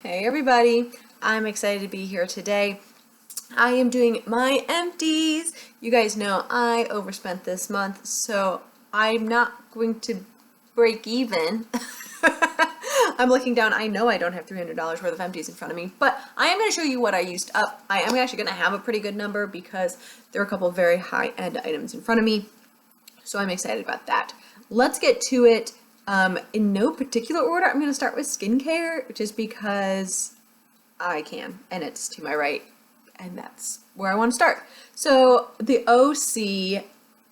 Hey everybody, I'm excited to be here today. I am doing my empties. You guys know I overspent this month, so I'm not going to break even. I'm looking down, I know I don't have $300 worth of empties in front of me, but I am going to show you what I used up. I am actually going to have a pretty good number because there are a couple of very high-end items in front of me, so I'm excited about that. Let's get to it. In no particular order, I'm going to start with skincare, just because I can, and it's to my right, and that's where I want to start. So the OC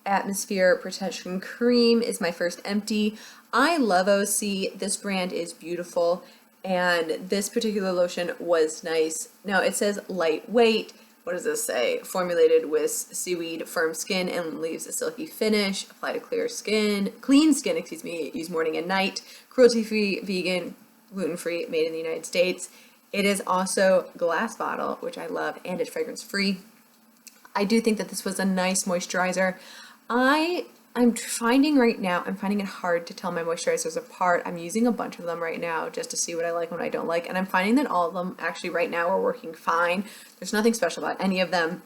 Atmosphere Protection Cream is my first empty. I love OC. This brand is beautiful, and this particular lotion was nice. Now it says lightweight. What does this say? Formulated with seaweed, firm skin, and leaves a silky finish. Apply to clean skin, use morning and night. Cruelty-free, vegan, gluten-free, made in the United States. It is also glass bottle, which I love, and it's fragrance-free. I do think that this was a nice moisturizer. I'm finding it hard to tell my moisturizers apart. I'm using a bunch of them right now just to see what I like and what I don't like, and I'm finding that all of them actually right now are working fine. There's nothing special about any of them.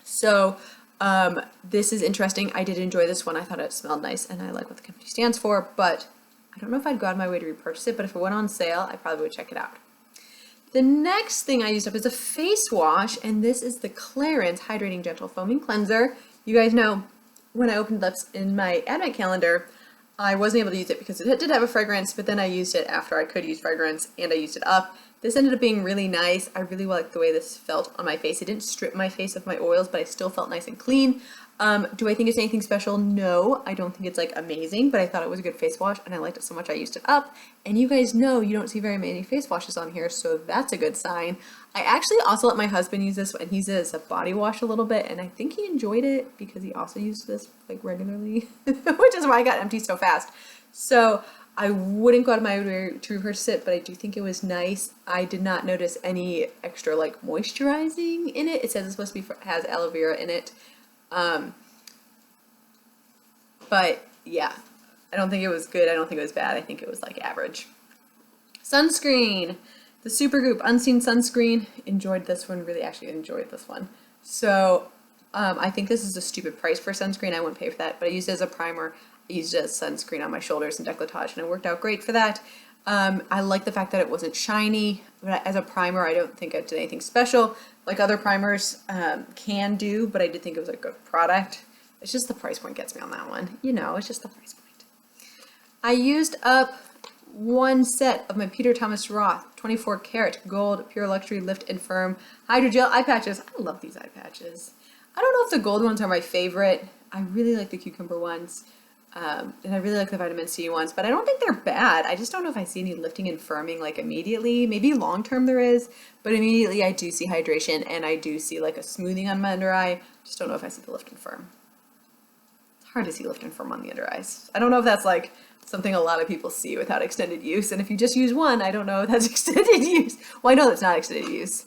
So this is interesting. I did enjoy this one. I thought it smelled nice, and I like what the company stands for, but I don't know if I'd go out of my way to repurchase it, but if it went on sale, I probably would check it out. The next thing I used up is a face wash, and this is the Clarins Hydrating Gentle Foaming Cleanser. You guys know, when I opened lips in my advent calendar, I wasn't able to use it because it did have a fragrance, but then I used it after I could use fragrance, and I used it up. This ended up being really nice. I really liked the way this felt on my face. It didn't strip my face of my oils, but I still felt nice and clean. Do I think it's anything special? No, I don't think it's like amazing, but I thought it was a good face wash, and I liked it so much I used it up. And you guys know you don't see very many face washes on here, so that's a good sign. I actually also let my husband use this, and he uses it as a body wash a little bit, and I think he enjoyed it because he also used this like regularly, which is why I got empty so fast. So I wouldn't go out of my way to repurchase it, but I do think it was nice. I did not notice any extra like moisturizing in it. It says it's supposed to be has aloe vera in it. But yeah, I don't think it was good. I don't think it was bad. I think it was like average. Sunscreen, the Supergoop Unseen Sunscreen. Enjoyed this one. Really actually enjoyed this one. So I think this is a stupid price for sunscreen. I wouldn't pay for that, but I used it as a primer. I used it as sunscreen on my shoulders and décolletage, and it worked out great for that. I like the fact that it wasn't shiny, but as a primer, I don't think it did anything special like other primers can do, but I did think it was a good product. It's just the price point gets me on that one. You know, it's just the price point. I used up one set of my Peter Thomas Roth 24 karat gold pure luxury lift and firm hydrogel eye patches. I love these eye patches. I don't know if the gold ones are my favorite. I really like the cucumber ones. And I really like the vitamin C ones, but I don't think they're bad. I just don't know if I see any lifting and firming like immediately. Maybe long term there is, but immediately I do see hydration and I do see like a smoothing on my under eye. Just don't know if I see the lift and firm. It's hard to see lift and firm on the under eyes. I don't know if that's like something a lot of people see without extended use, and if you just use one, I don't know if that's extended use. Well, I know that's not extended use.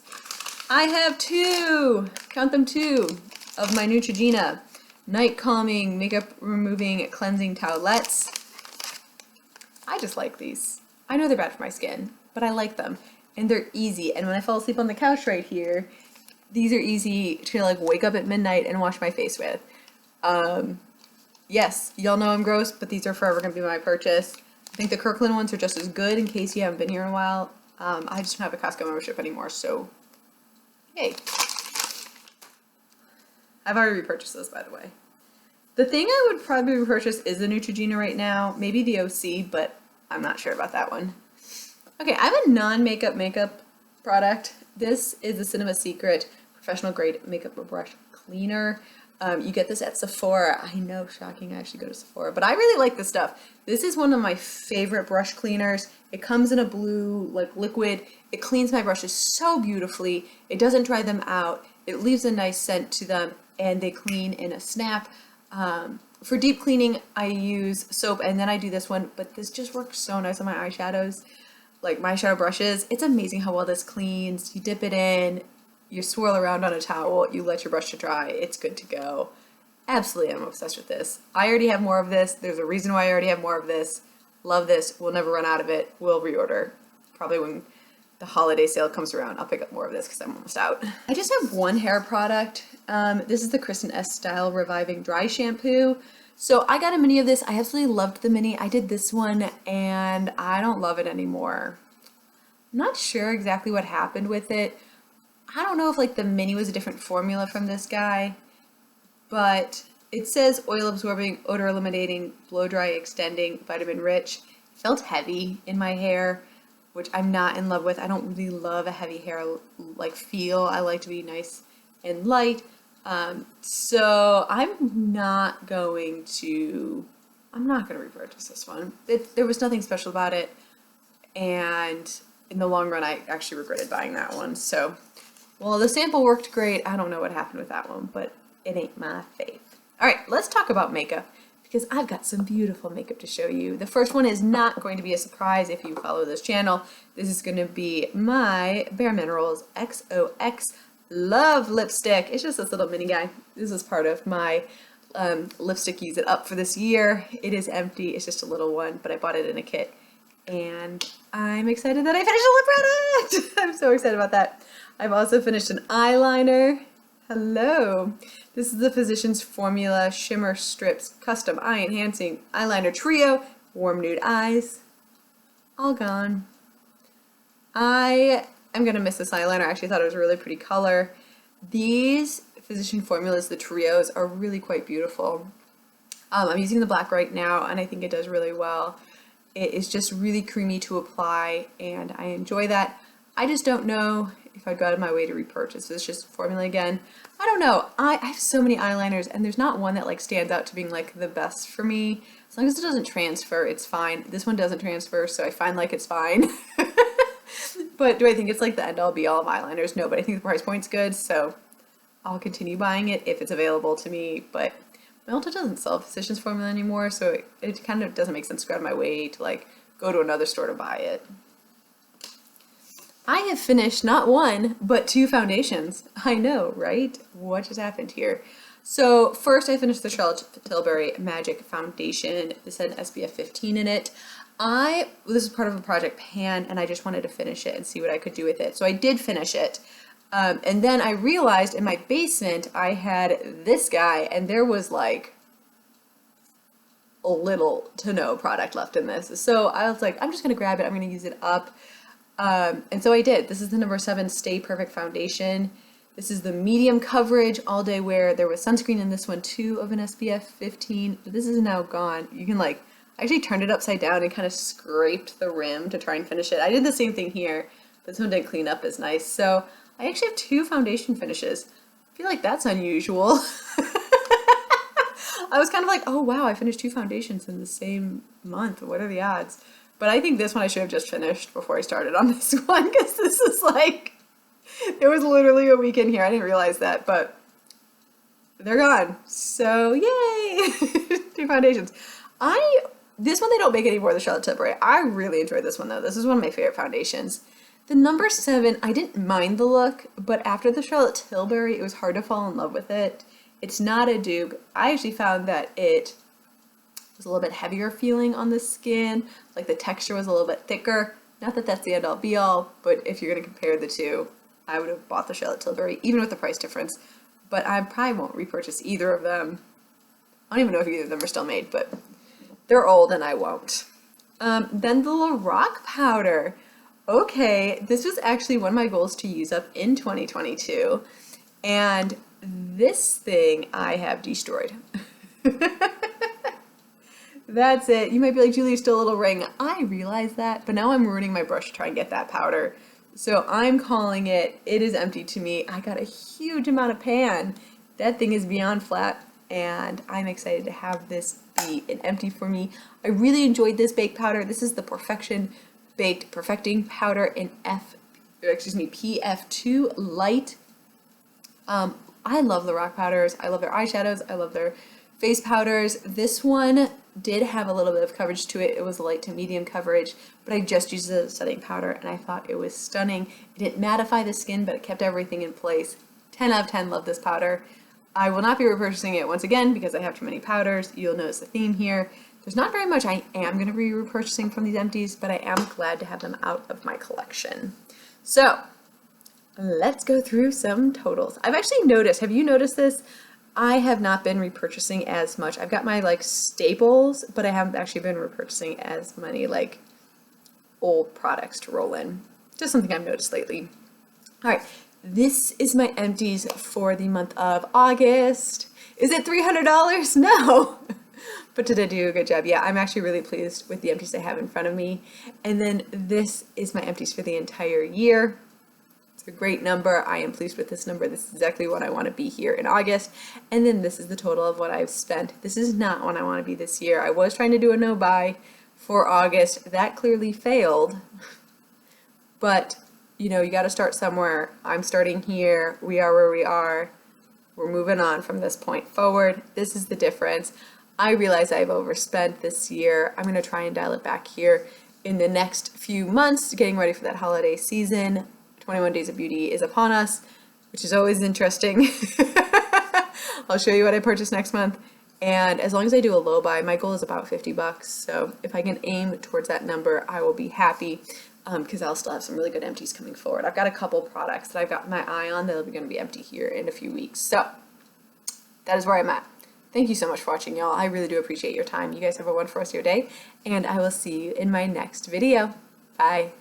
I have two, count them, two, of my Neutrogena night calming, makeup removing, cleansing towelettes. I just like these. I know they're bad for my skin, but I like them, and they're easy. And when I fall asleep on the couch right here, these are easy to like wake up at midnight and wash my face with. Yes, y'all know I'm gross, but these are forever gonna be my purchase. I think the Kirkland ones are just as good in case you haven't been here in a while. I just don't have a Costco membership anymore, so yay. I've already repurchased this, by the way. The thing I would probably repurchase is the Neutrogena right now. Maybe the OC, but I'm not sure about that one. Okay, I have a non-makeup product. This is the Cinema Secret Professional Grade Makeup Brush Cleaner. You get this at Sephora. I know, shocking, I actually go to Sephora, but I really like this stuff. This is one of my favorite brush cleaners. It comes in a blue, like liquid. It cleans my brushes so beautifully. It doesn't dry them out. It leaves a nice scent to them, and they clean in a snap. For deep cleaning, I use soap, and then I do this one, but this just works so nice on my eyeshadows, like my eyeshadow brushes. It's amazing how well this cleans. You dip it in, you swirl around on a towel, you let your brush to dry, it's good to go. Absolutely, I'm obsessed with this. I already have more of this. There's a reason why I already have more of this. Love this. We'll never run out of it. We'll reorder. Probably when the holiday sale comes around, I'll pick up more of this because I'm almost out. I just have one hair product. This is the Kristen S. Style Reviving Dry Shampoo. So I got a mini of this. I absolutely loved the mini. I did this one and I don't love it anymore. I'm not sure exactly what happened with it. I don't know if like the mini was a different formula from this guy, but it says oil absorbing, odor eliminating, blow dry extending, vitamin rich. It felt heavy in my hair, which I'm not in love with. I don't really love a heavy hair like feel. I like to be nice and light. So I'm not going to repurchase this one. There was nothing special about it, and in the long run I actually regretted buying that one. So, well, the sample worked great. I don't know what happened with that one, but it ain't my fave. All right, let's talk about makeup, because I've got some beautiful makeup to show you. The first one is not going to be a surprise if you follow this channel. This is going to be my Bare Minerals XOX Love Lipstick. It's just this little mini guy. This is part of my lipstick Use It Up for this year. It is empty. It's just a little one, but I bought it in a kit. And I'm excited that I finished a lip product! I'm so excited about that. I've also finished an eyeliner. Hello. This is the Physicians Formula Shimmer Strips Custom Eye Enhancing Eyeliner Trio. Warm Nude Eyes. All gone. I am going to miss this eyeliner. I actually thought it was a really pretty color. These Physician Formulas, the trios, are really quite beautiful. I'm using the black right now, and I think it does really well. It is just really creamy to apply, and I enjoy that. I just don't know if I'd go out of my way to repurchase this just formula again. I don't know. I have so many eyeliners, and there's not one that like stands out to being like the best for me. As long as it doesn't transfer, it's fine. This one doesn't transfer, so I find like it's fine. But do I think it's like the end all be all of eyeliners? No, but I think the price point's good, so I'll continue buying it if it's available to me. But Ulta doesn't sell Physicians Formula anymore, so it kind of doesn't make sense to go out of my way to like go to another store to buy it. I have finished not one, but 2 foundations. I know, right? What just happened here? So first I finished the Charlotte Tilbury Magic Foundation. This had SPF 15 in it. This is part of a Project Pan, and I just wanted to finish it and see what I could do with it. So I did finish it. And then I realized in my basement I had this guy, and there was like a little to no product left in this. So I was like, I'm just going to grab it. I'm going to use it up. And so I did. This is the number 7 Stay Perfect Foundation. This is the medium coverage all day wear. There was sunscreen in this one too of an SPF 15, but this is now gone. You can like, I actually turned it upside down and kind of scraped the rim to try and finish it. I did the same thing here, but this one didn't clean up as nice. So I actually have 2 foundation finishes. I feel like that's unusual. I was kind of like, oh wow, I finished 2 foundations in the same month. What are the odds? But I think this one I should have just finished before I started on this one, because this is like, there was literally a week in here. I didn't realize that, but they're gone. So yay, 2 foundations. This one they don't make anymore, the Charlotte Tilbury. I really enjoyed this one though. This is one of my favorite foundations. The number 7, I didn't mind the look, but after the Charlotte Tilbury, it was hard to fall in love with it. It's not a dupe. I actually found that it was a little bit heavier feeling on the skin, like the texture was a little bit thicker. Not that that's the end all be all, but if you're going to compare the two, I would have bought the Charlotte Tilbury, even with the price difference. But I probably won't repurchase either of them. I don't even know if either of them are still made, but they're old and I won't. Then the Lorac powder. Okay, this was actually one of my goals to use up in 2022. And this thing I have destroyed. That's it. You might be like, Julie, still a little ring. I realize that, but now I'm ruining my brush to try and get that powder. So I'm calling it is empty to me. I got a huge amount of pan. That thing is beyond flat, and I'm excited to have this be an empty for me. I really enjoyed this baked powder. This is the Perfection Baked Perfecting Powder in PF2 Light. I love the Lorac powders. I love their eyeshadows. I love their face powders. This one did have a little bit of coverage to it. It was light to medium coverage, but I just used it as a setting powder and I thought it was stunning. It didn't mattify the skin, but it kept everything in place. 10 out of 10, love this powder. I will not be repurchasing it once again because I have too many powders. You'll notice the theme here. There's not very much I am going to be repurchasing from these empties, but I am glad to have them out of my collection. So let's go through some totals. I've actually noticed, have you noticed this? I have not been repurchasing as much. I've got my like staples, but I haven't actually been repurchasing as many like old products to roll in. Just something I've noticed lately. All right, this is my empties for the month of August. Is it $300? No. But did I do a good job? Yeah, I'm actually really pleased with the empties I have in front of me. And then this is my empties for the entire year. It's a great number. I am pleased with this number. This is exactly what I want to be here in August. And then this is the total of what I've spent. This is not what I want to be this year. I was trying to do a no buy for August. That clearly failed. But, you know, you got to start somewhere. I'm starting here. We are where we are. We're moving on from this point forward. This is the difference. I realize I've overspent this year. I'm going to try and dial it back here in the next few months, getting ready for that holiday season. 21 Days of Beauty is upon us, which is always interesting. I'll show you what I purchased next month. And as long as I do a low buy, my goal is about 50 bucks. So if I can aim towards that number, I will be happy because I'll still have some really good empties coming forward. I've got a couple products that I've got my eye on that are going to be empty here in a few weeks. So that is where I'm at. Thank you so much for watching, y'all. I really do appreciate your time. You guys have a wonderful rest of your day, and I will see you in my next video. Bye.